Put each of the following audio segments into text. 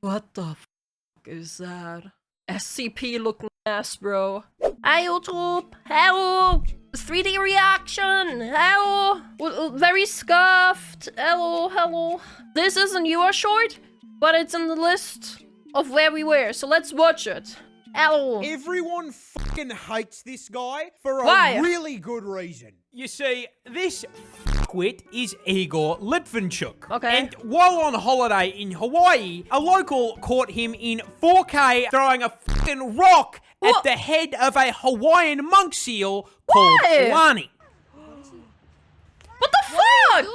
What the f is that? SCP looking ass, bro. Hi YouTube, hello. 3D reaction, hello. Very scuffed, hello. This isn't your short, but it's in the list of where we were, so let's watch it. Hello. Everyone fucking hates this guy for Why? really good reason. You see, this fuckwit is Igor Litvinchuk. Okay. And while on holiday in Hawaii, a local caught him in 4K throwing a fucking rock at the head of a Hawaiian monk seal called KoAlan. What the fuck?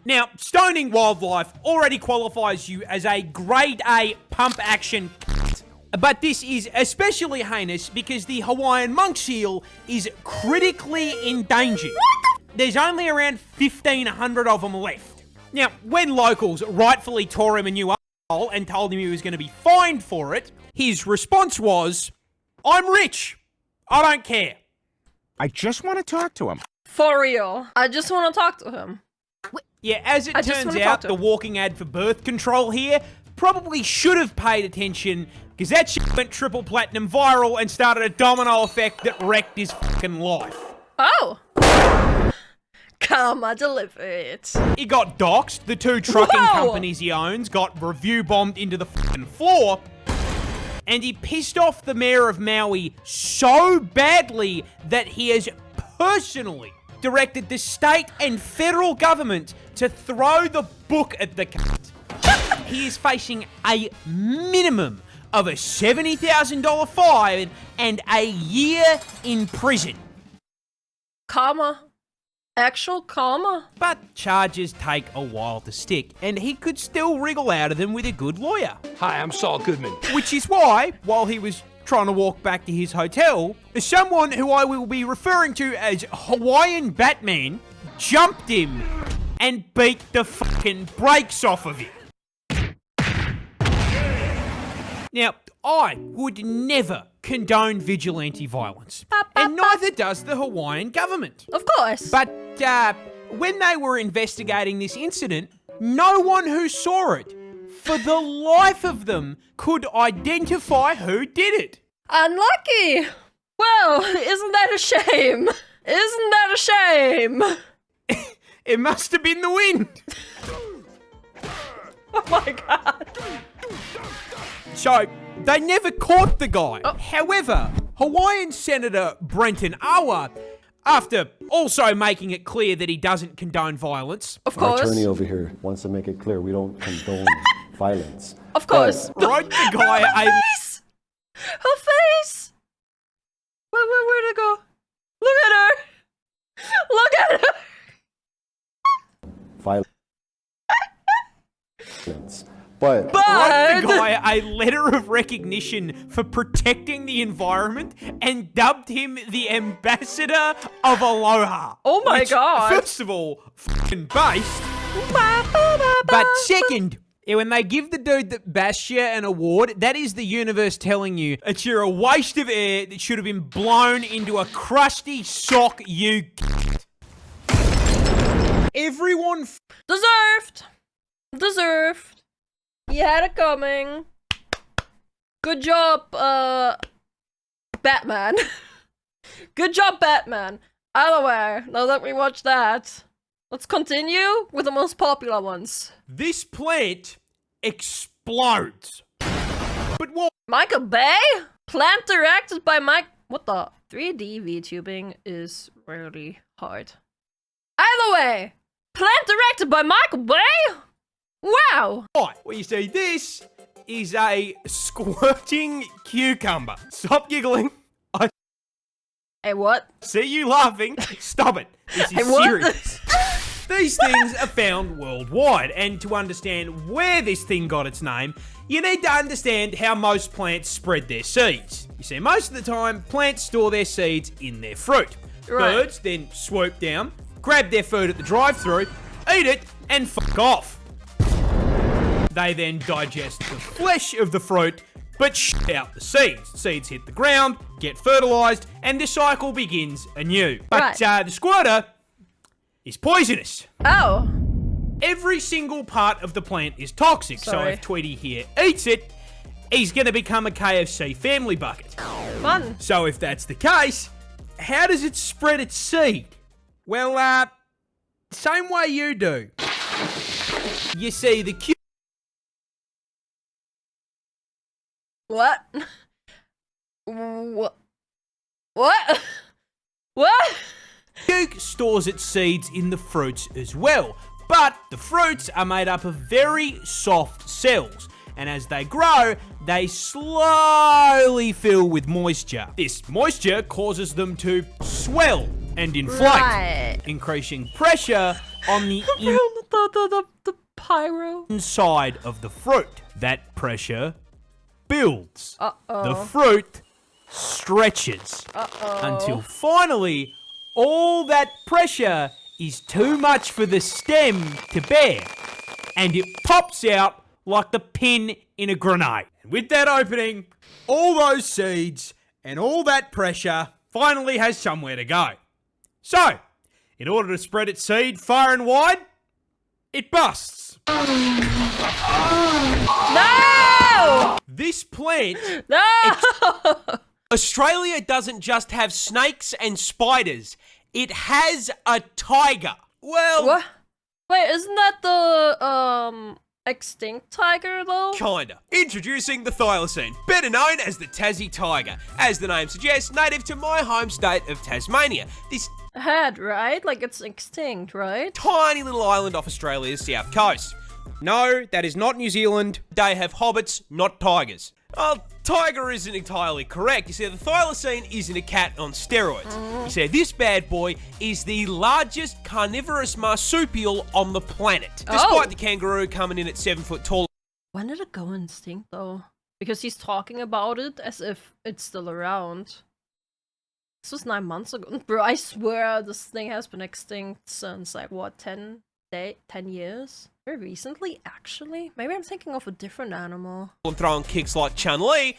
Now, stoning wildlife already qualifies you as a grade A pump action cunt. But this is especially heinous because the Hawaiian monk seal is critically endangered. There's only around 1,500 of them left. Now, when locals rightfully tore him a new asshole and told him he was going to be fined for it, his response was, "I'm rich. I don't care." I just want to talk to him. For real. I just want to talk to him. Yeah, as it turns out, the walking ad for birth control here probably should have paid attention because that shit went triple platinum viral and started a domino effect that wrecked his fucking life. Oh. Karma delivered. He got doxxed, the 2 trucking companies he owns got review bombed into the fucking floor, and he pissed off the mayor of Maui so badly that he has personally directed the state and federal government to throw the book at the cunt. He is facing a minimum of a $70,000 fine and a year in prison. Karma. Actual karma? But charges take a while to stick, and he could still wriggle out of them with a good lawyer. Hi, I'm Saul Goodman. Which is why, while he was trying to walk back to his hotel, someone who I will be referring to as Hawaiian Batman jumped him and beat the fucking brakes off of him. Now, I would never condone vigilante violence, and neither does the Hawaiian government. Of course. But when they were investigating this incident, no one who saw it, for the life of them, could identify who did it. Unlucky. Well, isn't that a shame? Isn't that a shame? It must have been the wind. Oh my god. So, they never caught the guy. However, Hawaiian Senator Brenton Awa, after also making it clear that he doesn't condone violence, of course, our attorney over here wants to make it clear we don't condone violence. Of course. wrote the guy her face! Her face! Where'd it go? Look at her! Look at her! Violence. But wrote the guy a letter of recognition for protecting the environment and dubbed him the ambassador of Aloha. Oh my god. First of all, fucking based. But second, when they give the dude that bashed you an award, that is the universe telling you that you're a waste of air that should have been blown into a crusty sock, you Everyone Deserved. You had it coming. Good job, Batman. Good job, Batman. Either way, now that we watched that, let's continue with the most popular ones. This plant explodes. But what? Michael Bay? Plant directed by Mike... What the? 3D VTubing is really hard. Either way, plant directed by Michael Bay? Wow! Right, well you see, this is a squirting cucumber. Stop giggling. I Hey, what? see you laughing. Stop it. This is serious. These things are found worldwide, and to understand where this thing got its name, you need to understand how most plants spread their seeds. You see, most of the time, plants store their seeds in their fruit. Right. Birds then swoop down, grab their food at the drive-thru, eat it, and fuck off. They then digest the flesh of the fruit, but shit out the seeds. Seeds hit the ground, get fertilized, and the cycle begins anew. But the squirter is poisonous. Oh. Every single part of the plant is toxic, so if Tweety here eats it, he's gonna become a KFC family bucket. Fun. So if that's the case, how does it spread its seed? Well, same way you do. You see, the What? What? What? What? cuke stores its seeds in the fruits as well. But the fruits are made up of very soft cells, and as they grow, they slowly fill with moisture. This moisture causes them to swell and inflate, Right. increasing pressure on the The pyro. inside of the fruit. That pressure builds. Uh-oh. The fruit stretches until finally all that pressure is too much for the stem to bear, and it pops out like the pin in a grenade. And with that opening, all those seeds and all that pressure finally has somewhere to go. So, in order to spread its seed far and wide, it busts. No! This plant, No! Australia doesn't just have snakes and spiders. It has a tiger. Well, What? Wait, isn't that the extinct tiger though? kinda. Introducing the thylacine, better known as the Tassie tiger. As the name suggests, native to my home state of Tasmania. This Had, right? Like it's extinct, right? tiny little island off Australia's south coast. no, that is not New Zealand. They have hobbits, not tigers. Oh, tiger isn't entirely correct. You see, the thylacine isn't a cat on steroids. You see, this bad boy is the largest carnivorous marsupial on the planet. Despite the kangaroo coming in at 7 foot tall. When did it go extinct though? Because he's talking about it as if it's still around. This was 9 months ago. Bro, I swear this thing has been extinct since like what, 10 years? Very recently, actually? Maybe I'm thinking of a different animal. And throwing kicks like Chun-Li,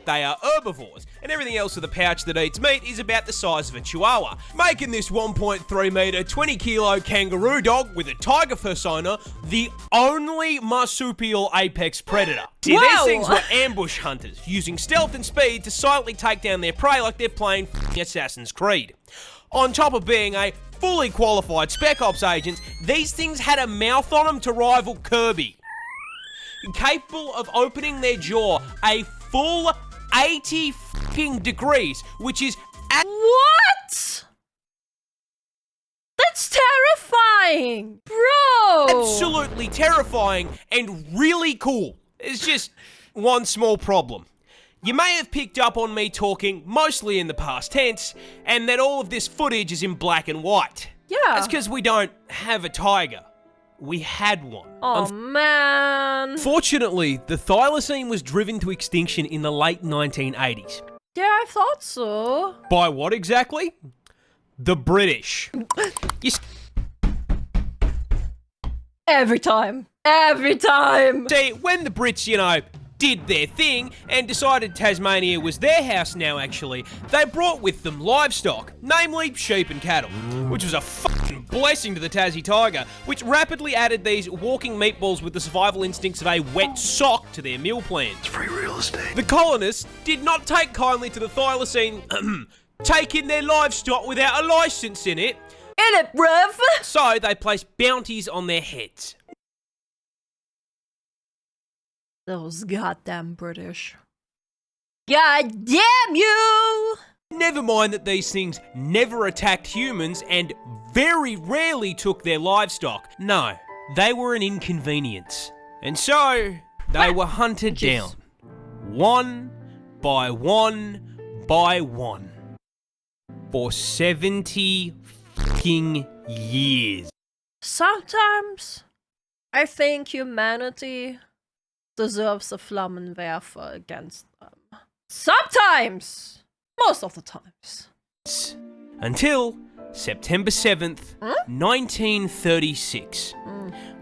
they are herbivores, and everything else with a pouch that eats meat is about the size of a chihuahua, making this 1.3 meter, 20 kilo kangaroo dog with a tiger persona the only marsupial apex predator. See, Wow. these things were ambush hunters, using stealth and speed to silently take down their prey like they're playing Assassin's Creed. On top of being a fully qualified Spec Ops agents, these things had a mouth on them to rival Kirby. Capable of opening their jaw a full 80 fucking degrees, which is What? That's terrifying! Bro! absolutely terrifying and really cool. There's just one small problem. You may have picked up on me talking mostly in the past tense, and that all of this footage is in black and white. Yeah. That's because we don't have a tiger. We had one. Oh man. Fortunately, the thylacine was driven to extinction in the late 1980s. Yeah, I thought so. By what exactly? The British. You Every time. Every time. see, when the Brits, did their thing and decided Tasmania was their house now, actually, they brought with them livestock, namely sheep and cattle, which was a fucking blessing to the Tassie tiger, which rapidly added these walking meatballs with the survival instincts of a wet sock to their meal plans. It's free real estate. The colonists did not take kindly to the thylacine taking their livestock without a license in it, In it, bruv. so they placed bounties on their heads. Those goddamn British. God damn you! Never mind that these things never attacked humans and very rarely took their livestock. No, they were an inconvenience. And so, they were hunted down. One by one by one. For 70 fucking years. Sometimes I think humanity deserves a Flammenwerfer against them. Sometimes! Most of the times. Until September 7th, 1936,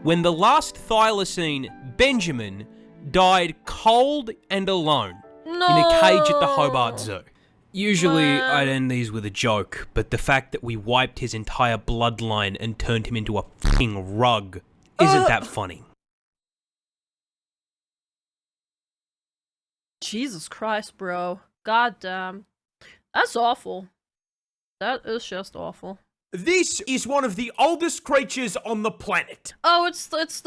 when the last thylacine, Benjamin, died cold and alone in a cage at the Hobart Zoo. Usually, I'd end these with a joke, but the fact that we wiped his entire bloodline and turned him into a fucking rug isn't that funny. Jesus Christ, bro. God damn. That's awful. That is just awful. This is one of the oldest creatures on the planet. Oh, it's the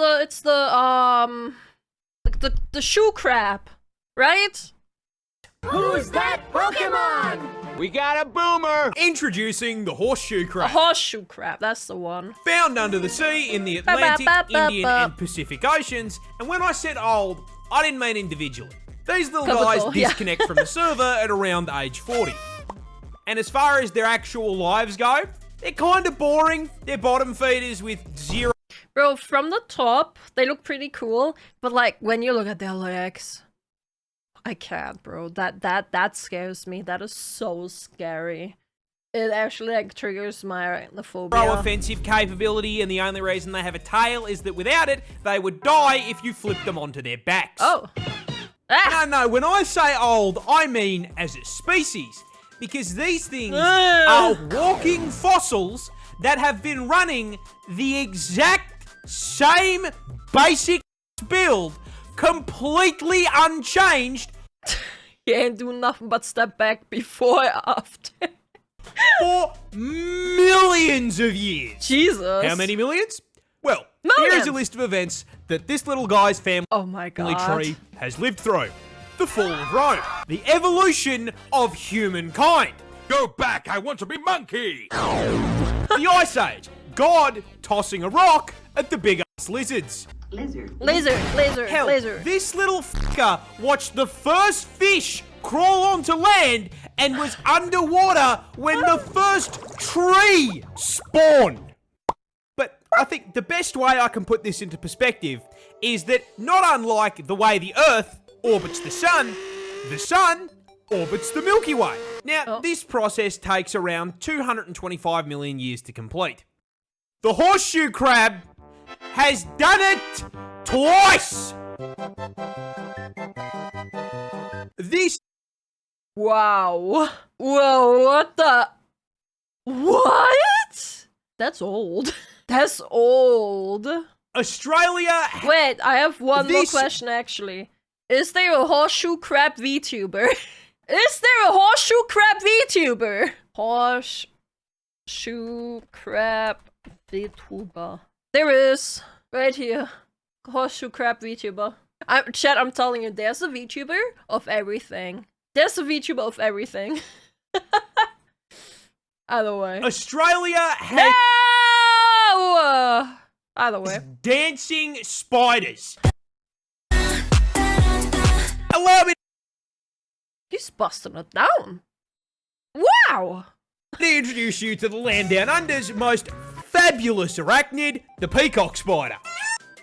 shoe crab, right? Who's that Pokemon? We got a boomer! Introducing the horseshoe A crab. horseshoe crab, that's the one. Found under the sea in the Atlantic, Indian, and Pacific Oceans. And when I said old, I didn't mean individually. These little guys Comical, yeah. disconnect from the server at around age 40. And as far as their actual lives go, they're kind of boring. They're bottom feeders with zero. Bro, from the top, they look pretty cool, but like when you look at their legs, I can't, bro. That scares me. That is so scary. It actually like triggers my arachnophobia. Offensive capability, and the only reason they have a tail is that without it, they would die if you flipped them onto their backs. Oh. Ah! No, when I say old, I mean as a species. Because these things are walking fossils that have been running the exact same basic build, completely unchanged. You ain't doing nothing but step back before and after. For millions of years. Jesus. How many millions? Well, Millions. here's a list of events that this little guy's family Oh my god. tree has lived through. The fall of Rome. The evolution of humankind. Go back, I want to be monkey! The Ice Age. God tossing a rock at the big-ass lizards. Laser. Hell, this little fucker watched the first fish crawl onto land and was underwater when the first tree spawned. But I think the best way I can put this into perspective is that not unlike the way the Earth orbits the sun orbits the Milky Way. Now, this process takes around 225 million years to complete. The horseshoe crab has done it twice! This... Wow. Whoa, what the... What? That's old. That's old. Australia... Wait, I have one more This- question actually. Is there a horseshoe crab VTuber? Is there a horseshoe crab VTuber? Horseshoe crab VTuber. There is. Right here. Horseshoe crab VTuber. Chat, I'm telling you, there's a VTuber of everything. There's a VTuber of everything. Either way. Australia has No! Either way. dancing spiders. Allow me He's busting it down. Wow! to introduce you to the land down under's most fabulous arachnid, the peacock spider.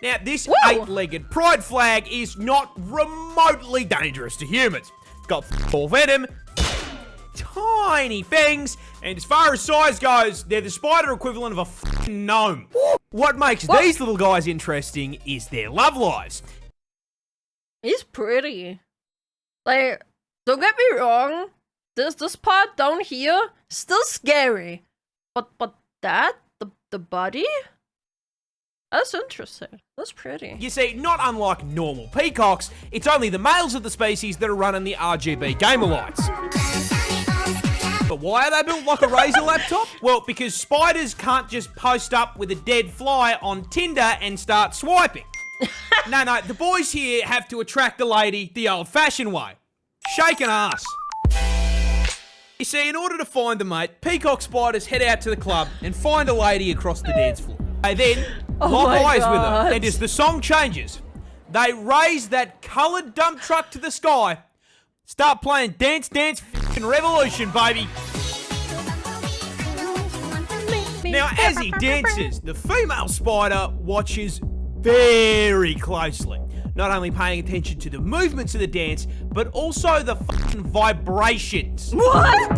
Now, this Whoa. 8-legged pride flag is not remotely dangerous to humans. It's got full venom, tiny fangs, and as far as size goes, they're the spider equivalent of a f***ing gnome. What makes these little guys interesting is their love lives. He's pretty. Like, don't get me wrong. This part down here, still scary. But that, the body? That's interesting. That's pretty. You see, not unlike normal peacocks, it's only the males of the species that are running the RGB gamer lights. But why are they built like a Razer laptop? Well, because spiders can't just post up with a dead fly on Tinder and start swiping. No, the boys here have to attract a lady the old-fashioned way. Shake an ass. You see, in order to find a mate, peacock spiders head out to the club and find a lady across the dance floor. They then lock my eyes with God. her, and as the song changes, they raise that coloured dump truck to the sky, start playing Dance Dance f***ing Revolution, baby. Now, as he dances, the female spider watches very closely, not only paying attention to the movements of the dance, but also the fucking vibrations. What?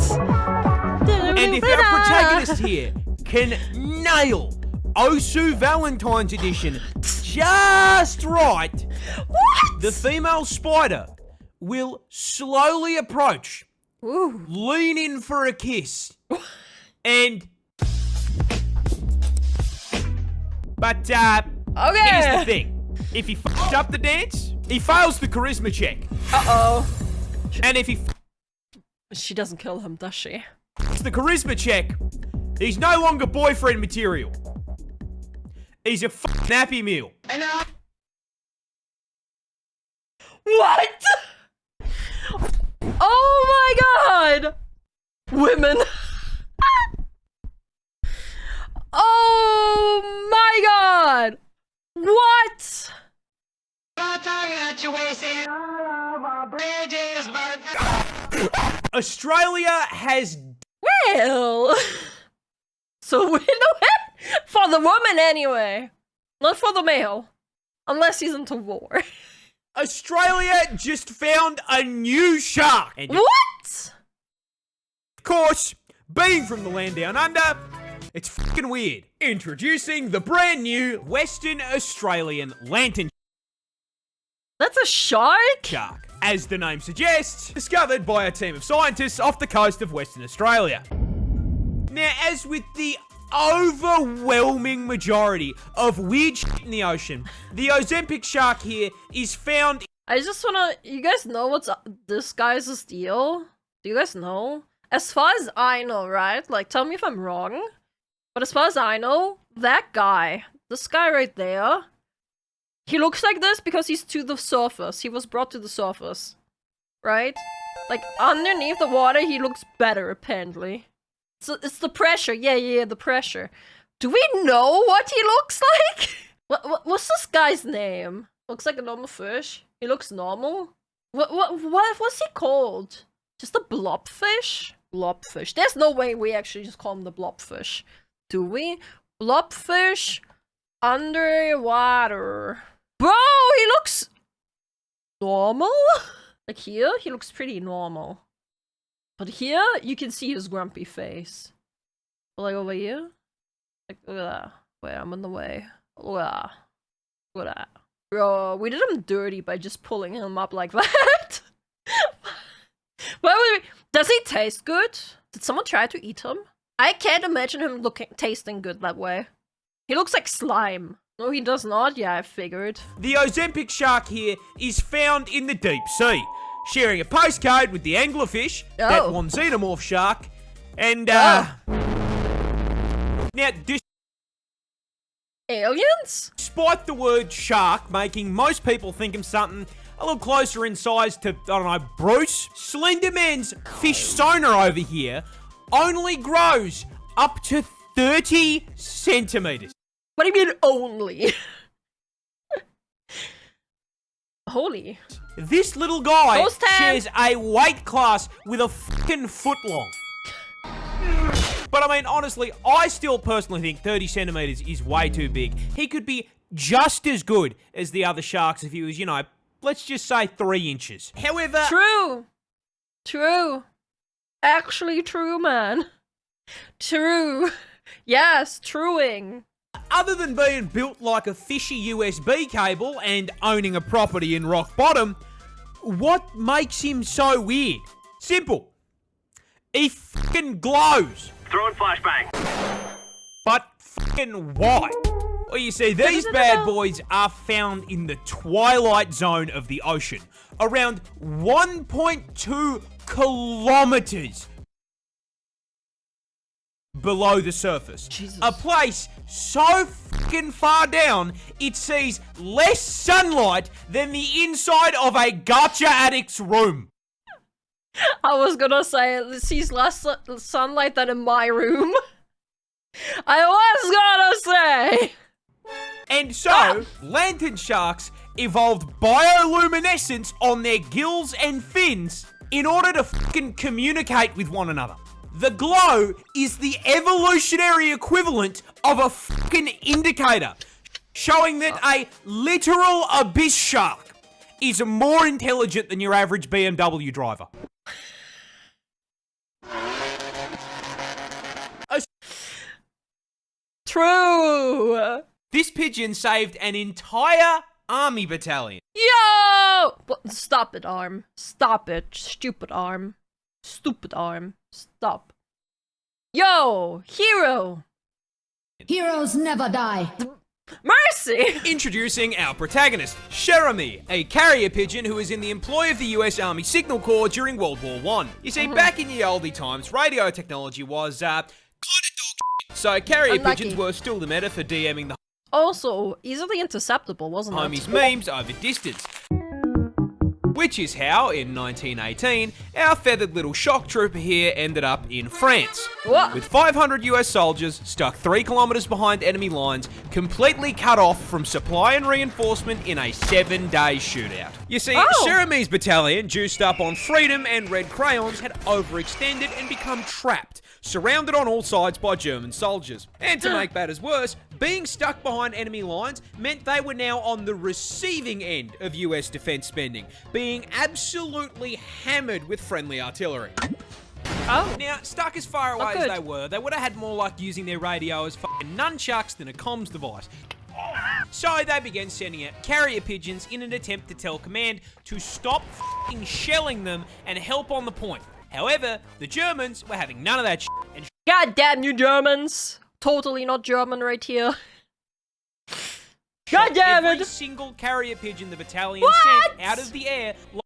And if our protagonist here can nail Osu Valentine's Edition just right, What? the female spider will slowly approach, Ooh. lean in for a kiss, and... But, here's the thing. If he f***ed up the dance, he fails the charisma check. Uh-oh. And if he She doesn't kill him, does she? f***s the charisma check, he's no longer boyfriend material. He's a f***ing Happy Meal. What? Oh my god! Women. Oh my god! What? Australia has Well, so we know it for the woman anyway, not for the male, unless he's into war. Australia just found a new shark. And What? of course, being from the land down under, it's fucking weird. Introducing the brand new Western Australian lantern That's a shark? shark. As the name suggests, discovered by a team of scientists off the coast of Western Australia. Now, as with the overwhelming majority of weird shit in the ocean, the Ozempic shark here is found. I just wanna. You guys know what's this guy's deal? Do you guys know? As far as I know, right? Like, tell me if I'm wrong. But as far as I know, that guy, this guy right there, he looks like this because he's to the surface. He was brought to the surface. Right? Like, underneath the water, he looks better, apparently. So it's the pressure. Yeah, the pressure. Do we know what he looks like? What's this guy's name? Looks like a normal fish. He looks normal. What's he called? Just a blobfish? Blobfish. There's no way we actually just call him the blobfish. Do we? Blobfish underwater. Bro, he looks normal? Like here, he looks pretty normal. But here, you can see his grumpy face. But like over here, like look at that. Wait, I'm in the way. Look at that. Look at that. Bro, we did him dirty by just pulling him up like that. Why would we? Does he taste good? Did someone try to eat him? I can't imagine him tasting good that way. He looks like slime. No, he does not. Yeah, I figured. The Ozempic shark here is found in the deep sea, sharing a postcode with the anglerfish, that Oh. one xenomorph shark, and Oh. now Aliens? despite the word shark making most people think of something a little closer in size to, I don't know, Bruce, Slenderman's fish sonar over here only grows up to 30 centimeters. What do you mean only? Holy. This little guy Ghost hand. shares a weight class with a fucking foot long. But I mean, honestly, I still personally think 30 centimeters is way too big. He could be just as good as the other sharks if he was, you know, let's just say 3 inches. However, True. True. Actually true, man. True. Yes, truing. other than being built like a fishy USB cable and owning a property in rock bottom, what makes him so weird? Simple. He fucking glows. Throwing flashbang. But fucking why? Well, you see, these bad boys are found in the twilight zone of the ocean, around 1.2 kilometers below the surface. Jesus. A place so fucking far down, it sees less sunlight than the inside of a gacha addict's room. I was gonna say it sees less sunlight than in my room. I was gonna say. And so, lantern sharks evolved bioluminescence on their gills and fins in order to fucking communicate with one another. The glow is the evolutionary equivalent of a fucking indicator, showing that a literal abyss shark is more intelligent than your average BMW driver. True. This pigeon saved an entire army battalion. Yo! Stop it, arm. Stop it, stupid arm. Stupid arm. Stop. Yo! Hero! Heroes never die. Mercy! Introducing our protagonist, Jeremy, a carrier pigeon who was in the employ of the US Army Signal Corps during World War I. You see, back in the oldie times, radio technology was, kind of dog shit. So carrier Unlucky. pigeons were still the meta for DMing the Also, easily interceptable, wasn't it? homies memes over distance. Which is how, in 1918, our feathered little shock trooper here ended up in France. What? With 500 US soldiers stuck 3 kilometers behind enemy lines, completely cut off from supply and reinforcement in a 7-day shootout. You see, Jeremy's battalion, juiced up on freedom and red crayons, had overextended and become trapped, surrounded on all sides by German soldiers. And to make matters worse, being stuck behind enemy lines meant they were now on the receiving end of US defense spending, being absolutely hammered with friendly artillery. Oh. Now, stuck as far away good. as they would have had more luck using their radio as fucking nunchucks than a comms device. So they began sending out carrier pigeons in an attempt to tell command to stop fucking shelling them and help on the point. However, the Germans were having none of that shit and God damn you Germans! Totally not German right here. God damn every it! single carrier pigeon the battalion What? sent out of the air What?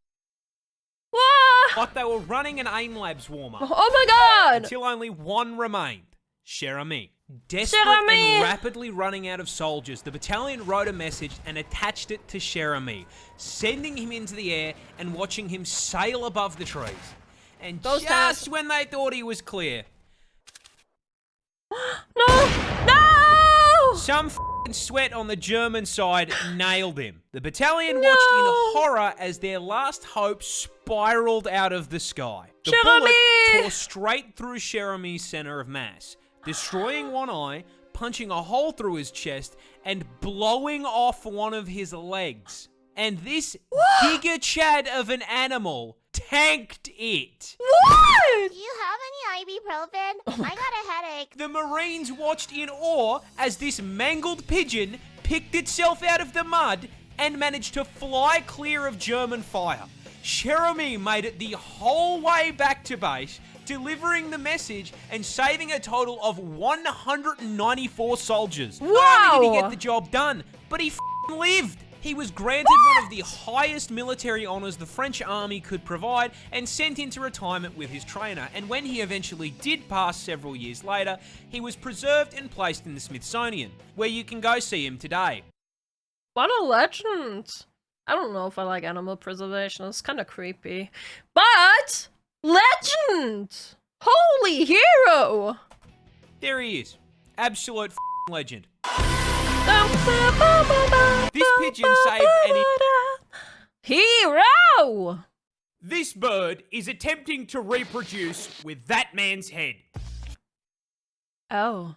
like they were running an AIM Labs warm-up. Oh my god! Until only one remained, Jeremy. Desperate Jeremy! and rapidly running out of soldiers, the battalion wrote a message and attached it to Jeremy, sending him into the air and watching him sail above the trees. And Those just when they thought he was clear, No! No! some f***ing sweat on the German side nailed him. The battalion watched in horror as their last hope spiraled out of the sky. The bullet Jeremy! tore straight through Jeremy's center of mass, destroying one eye, punching a hole through his chest, and blowing off one of his legs. And this giga chad of an animal tanked it. What? Do you have any ibuprofen? I got a headache. The Marines watched in awe as this mangled pigeon picked itself out of the mud and managed to fly clear of German fire. Jeremy made it the whole way back to base, delivering the message and saving a total of 194 soldiers. Not only did he get the job done, but he f***ing lived. He was granted one of the highest military honors the French army could provide and sent into retirement with his trainer. And when he eventually did pass several years later, he was preserved and placed in the Smithsonian, where you can go see him today. What a legend! I don't know if I like animal preservation, it's kinda creepy. But! Legend! Holy hero! There he is. Absolute f***ing legend. This pigeon saved an... Hero! This bird is attempting to reproduce with that man's head. Oh.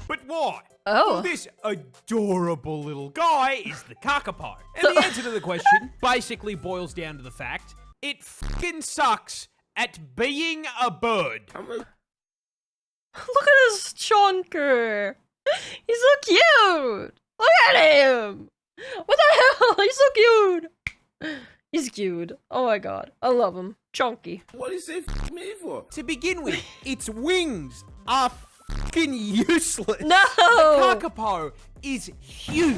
But why? Oh. Well, this adorable little guy is the kakapo. And the answer to the question basically boils down to the fact it fucking sucks at being a bird. Look at his chonker! He's so cute! Look at him! What the hell? He's so cute! He's cute. Oh my god. I love him. Chunky. What do you say f me for? To begin with, its wings are fucking useless. No! The kakapo is huge,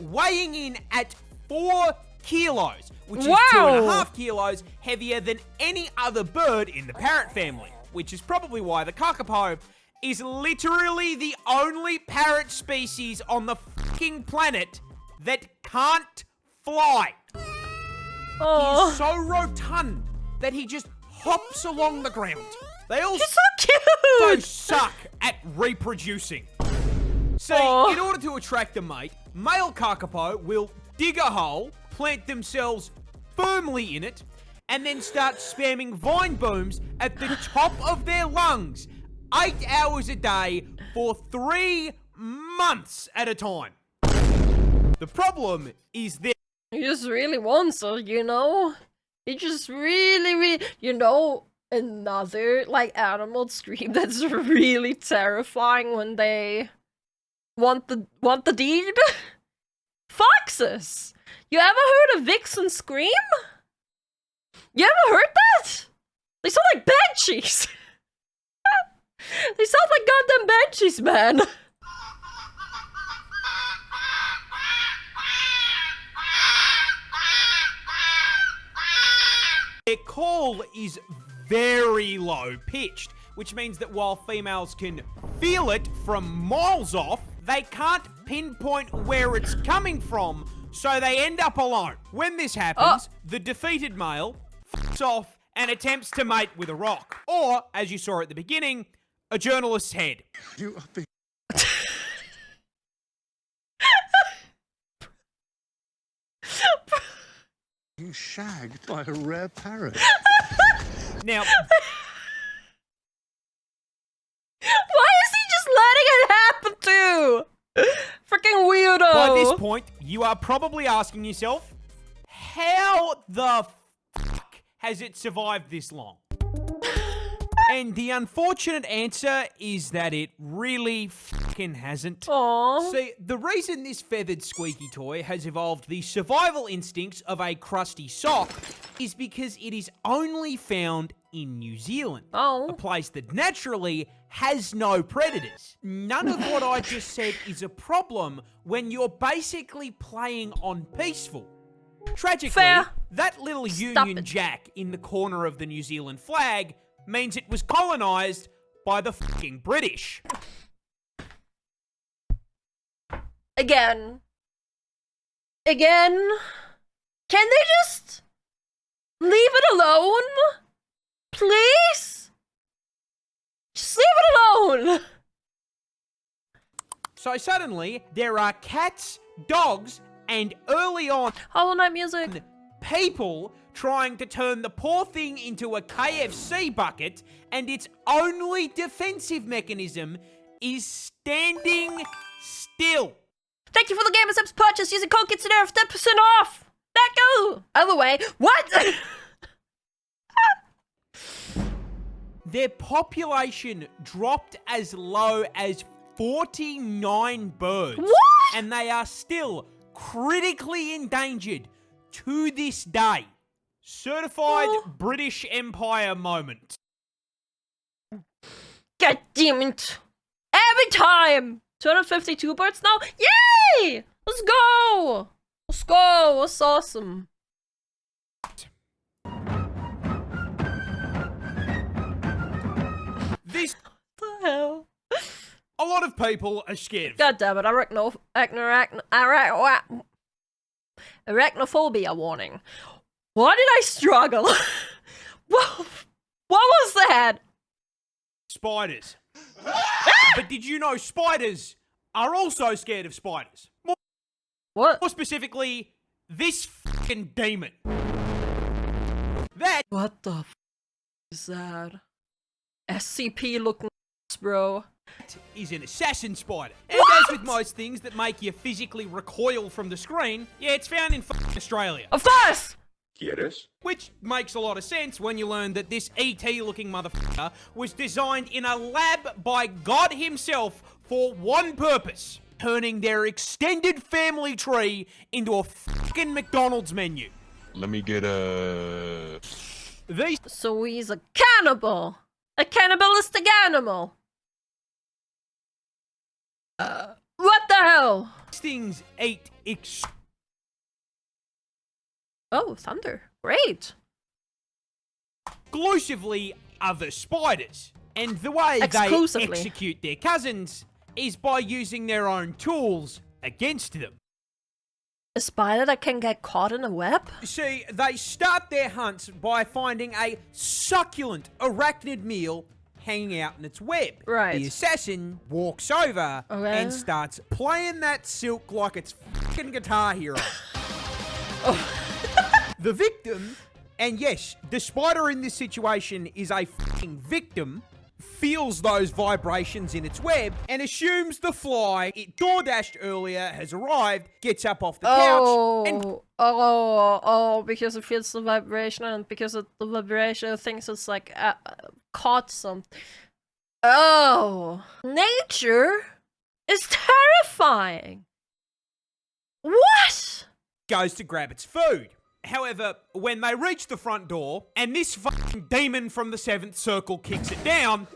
weighing in at 4 kilos, which is Wow. 2.5 kilos heavier than any other bird in the parrot family, which is probably why the kakapo is literally the only parrot species on the fucking planet that can't fly. Oh. He's so rotund that he just hops along the ground. They all He's so so cute! suck at reproducing. See, Aw. in order to attract a mate, male kakapo will dig a hole, plant themselves firmly in it, and then start spamming vine booms at the top of their lungs 8 hours a day for 3 months at a time. The problem is that He just really wants it, you know? He just really, you know, another, like, animal scream that's really terrifying when they want the deed? Foxes! You ever heard a vixen scream? You ever heard that? They sound like banshees! They sound like goddamn banshees, man! their call is very low-pitched, which means that while females can feel it from miles off, they can't pinpoint where it's coming from, so they end up alone. When this happens, the defeated male f***s off and attempts to mate with a rock. Or, as you saw at the beginning, a journalist's head. You are being... being shagged by a rare parrot. Now, Why is he just letting it happen too? Freaking weirdo. by this point, you are probably asking yourself, how the fuck has it survived this long? And the unfortunate answer is that it really fucking hasn't. Aww. See, the reason this feathered squeaky toy has evolved the survival instincts of a crusty sock is because it is only found in New Zealand. Oh. A place that naturally has no predators. None of what I just said is a problem when you're basically playing on peaceful. Tragically, Fair. that little Stop Union it. Jack in the corner of the New Zealand flag means it was colonised by the fucking British. Again. Can they just leave it alone? Please? Just leave it alone. So suddenly, there are cats, dogs, and early on, Hollow Knight music. people trying to turn the poor thing into a KFC bucket, and its only defensive mechanism is standing still. Thank you for the Game of Steps purchase using code Kitsunero for 10% off. That go. Other way. What? Their population dropped as low as 49 birds. What? And they are still critically endangered to this day. Certified British Empire moment. God damn it. Every time. 252 birds now? Yay! Let's go. Let's go. That's awesome. This, What the hell? a lot of people are scared of. God damn it. Arachnophobia warning. Why did I struggle? what was that? Spiders. But did you know spiders are also scared of spiders? What? More specifically, this fucking demon. That What the f is that? SCP looking ass, bro. is an assassin spider. And as with most things that make you physically recoil from the screen, yeah, it's found in fucking Australia. Of course! ¿Quieres? Which makes a lot of sense when you learn that this ET-looking motherfucker was designed in a lab by God himself for one purpose: turning their extended family tree into a fucking McDonald's menu. Let me get a... These So he's a cannibal! A cannibalistic animal! What the hell? things eat Oh, thunder. Great. exclusively other spiders. And the way they Exclusively. execute their cousins is by using their own tools against them. A spider that can get caught in a web? See, they start their hunts by finding a succulent arachnid meal hanging out in its web. Right. The assassin walks over Okay. and starts playing that silk like it's fucking Guitar Hero. The victim, and yes, the spider in this situation is a fucking victim, feels those vibrations in its web and assumes the fly it door-dashed earlier has arrived, gets up off the couch, and Because it feels the vibration and because of the vibration it thinks it's like caught something. Oh, nature is terrifying. What? goes to grab its food. However, when they reach the front door, and this fucking demon from the 7th circle kicks it down,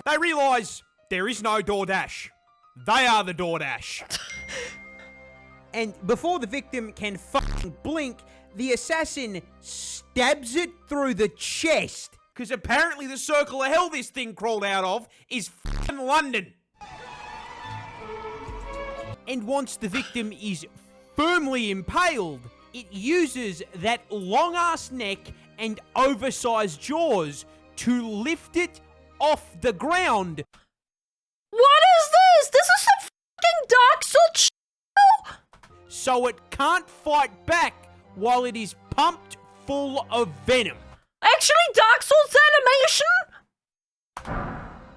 they realise there is no DoorDash. They are the DoorDash. And before the victim can fucking blink, the assassin stabs it through the chest. Because apparently the circle of hell this thing crawled out of is f***ing London. And once the victim is firmly impaled, it uses that long-ass neck and oversized jaws to lift it off the ground. What is this? This is some fucking Dark Souls So it can't fight back while it is pumped full of venom. Actually, Dark Souls animation?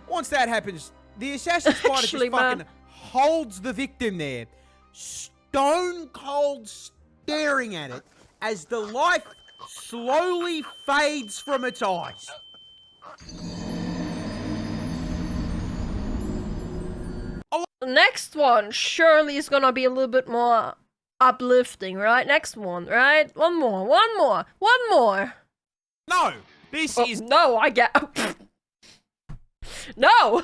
Once that happens, the assassin spider Actually, just fucking man. holds the victim there, stone cold staring at it as the life slowly fades from its eyes. The next one surely is gonna be a little bit more uplifting, right? Next one, right? One more. No, this Oh, is no, I get. No!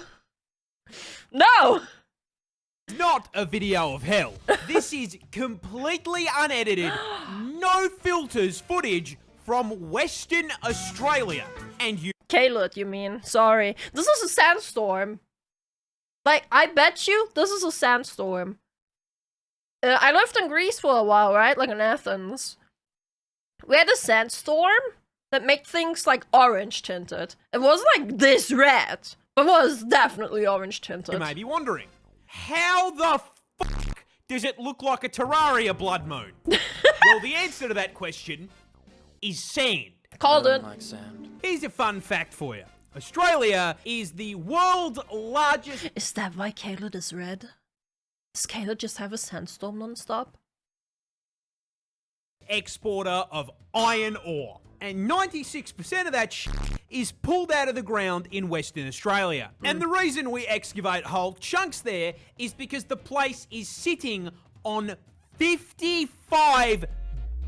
No! not a video of hell. This is completely unedited, no filters footage from Western Australia. And you Caleb, you mean? Sorry. This is a sandstorm. Like, I bet you this is a sandstorm. I lived in Greece for a while, right? Like in Athens. We had a sandstorm that made things like orange tinted. It wasn't like this red, but it was definitely orange tinted. may be wondering, how the fuck does it look like a Terraria blood moon? Well, the answer to that question is sand. Called it. Here's a fun fact for you. Australia is the world's largest Is that why Caleb is red? Does Caleb just have a sandstorm non-stop? exporter of iron ore. And 96% of that shit is pulled out of the ground in Western Australia. And the reason we excavate whole chunks there is because the place is sitting on 55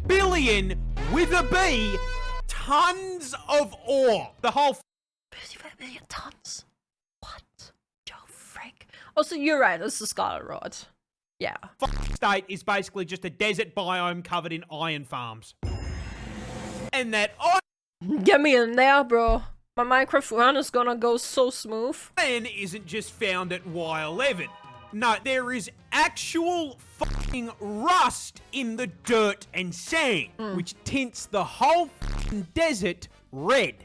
billion, with a B, tons of ore. The whole 55 million tons? What? Joe frick. Also, you're right, this is Scarlet Rod. Yeah. state is basically just a desert biome covered in iron farms. And that Get me in there, bro. My Minecraft run is gonna go so smooth. iron isn't just found at Y11. No, there is actual fucking rust in the dirt and sand, which tints the whole fucking desert red.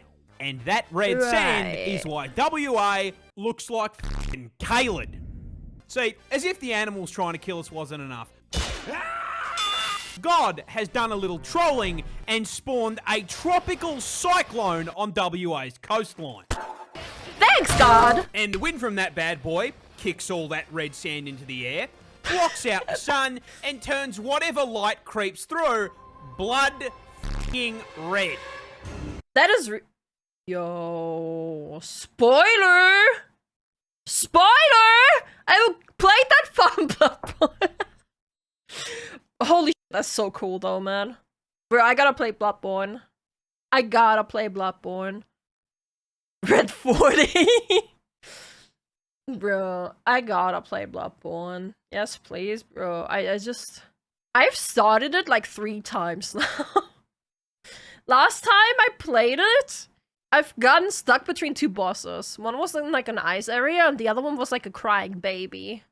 And that red sand Right. is why WA looks like fucking Kaled. See, as if the animals trying to kill us wasn't enough. God has done a little trolling and spawned a tropical cyclone on WA's coastline. Thanks, God! And the wind from that bad boy kicks all that red sand into the air, blocks out the sun, and turns whatever light creeps through blood f***ing red. That is Yo, spoiler! Spoiler! I played that fun Bloodborne. Holy shit, that's so cool though, man. Bro, I gotta play Bloodborne. I gotta play Bloodborne. Red 40. Bro, I gotta play Bloodborne. Yes, please, bro. I've started it like 3 times now. Last time I played it, I've gotten stuck between 2 bosses. One was in like an ice area, and the other one was like a crying baby.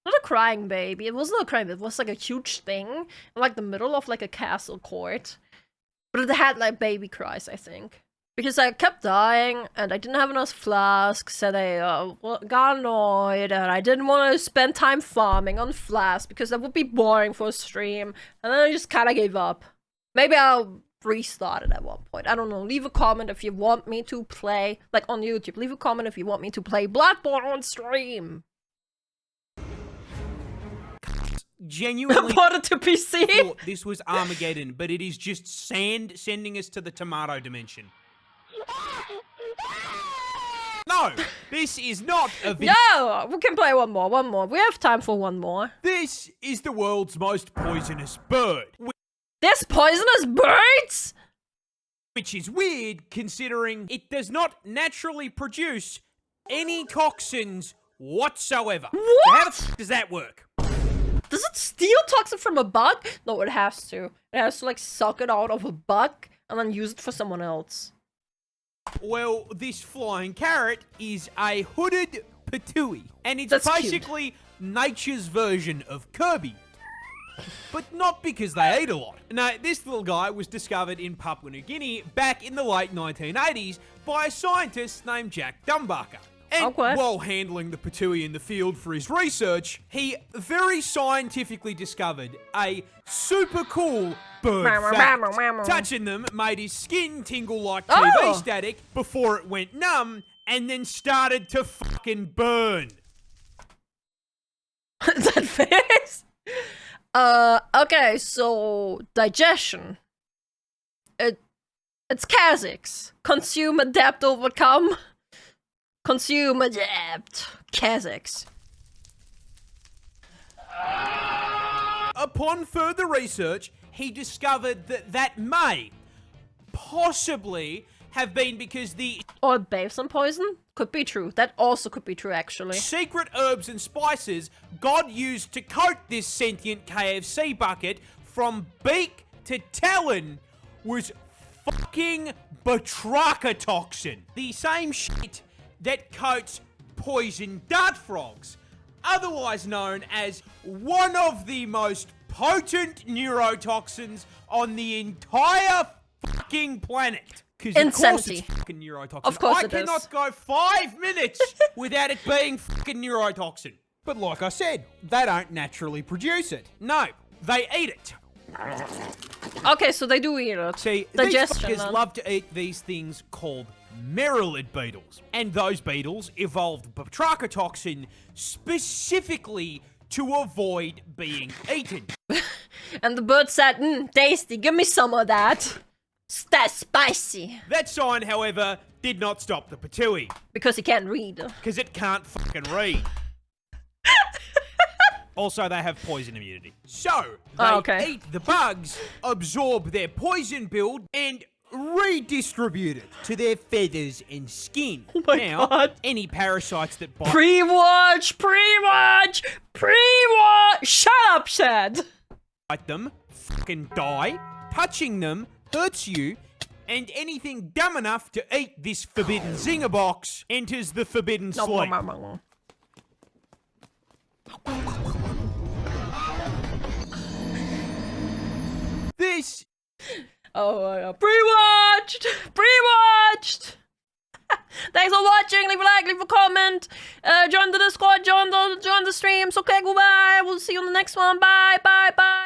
Not a crying baby. It wasn't a crying baby. It was like a huge thing in like the middle of like a castle court. But it had like baby cries, I think. Because I kept dying, and I didn't have enough flasks, and I got annoyed, and I didn't want to spend time farming on flasks, because that would be boring for a stream. And then I just kind of gave up. Maybe I'll restart it at one point. I don't know. Leave a comment if you want me to play, like on YouTube. Leave a comment if you want me to play Bloodborne on stream. Genuinely Wanted to PC. thought this was Armageddon, but it is just sand sending us to the tomato dimension. No, this is not a video. No, we can play one more. We have time for one more. This is the world's most poisonous bird. There's poisonous birds? Which is weird, considering it does not naturally produce any toxins whatsoever. What? So how the f does that work? Does it steal toxin from a bug? No, it has to. It has to like suck it out of a bug and then use it for someone else. Well, this flying carrot is a hooded patooey, and it's That's basically nature's version of Kirby. But not because they eat a lot. No, this little guy was discovered in Papua New Guinea back in the late 1980s by a scientist named Jack Dumbarker. And while handling the patooey in the field for his research, he very scientifically discovered a super cool bird fact. Touching them made his skin tingle like TV static before it went numb and then started to fucking burn. That face? Okay, so digestion. It's Kazakhs. Consume, adapt, overcome. Consume, adapt. Kazakhs. Upon further research, he discovered that may possibly have been because the Or balsam poison? Could be true. That also could be true, actually. secret herbs and spices God used to coat this sentient KFC bucket from beak to talon was fucking batraka toxin. The same shit that coats poison dart frogs, otherwise known as one of the most potent neurotoxins on the entire fucking planet. Because of course Insanity. it's fucking neurotoxin. Of course I it is. cannot go 5 minutes without it being fucking neurotoxin. But like I said, they don't naturally produce it. No, they eat it. Okay, so they do eat it. See, Digestion, these fuckers then. love to eat these things called merillid beetles. And those beetles evolved batraka toxin specifically to avoid being eaten. And the bird said, tasty, give me some of that. That's spicy. That sign, however, did not stop the patooey. Because he can't read. Because it can't fucking read. Also, they have poison immunity. So, they eat the bugs, absorb their poison build, and redistribute it to their feathers and skin. Oh my God. Any parasites that bite Pre-watch! Pre-watch! Pre-watch! Shut up, Shad! them fucking die. Touching them hurts you. And anything dumb enough to eat this forbidden zinger box enters the forbidden sleep. This Oh my God. Pre-watched! Pre-watched! Thanks for watching. Leave a like, leave a comment. Join the Discord, join the streams. Okay, goodbye. We'll see you on the next one. Bye, bye, bye.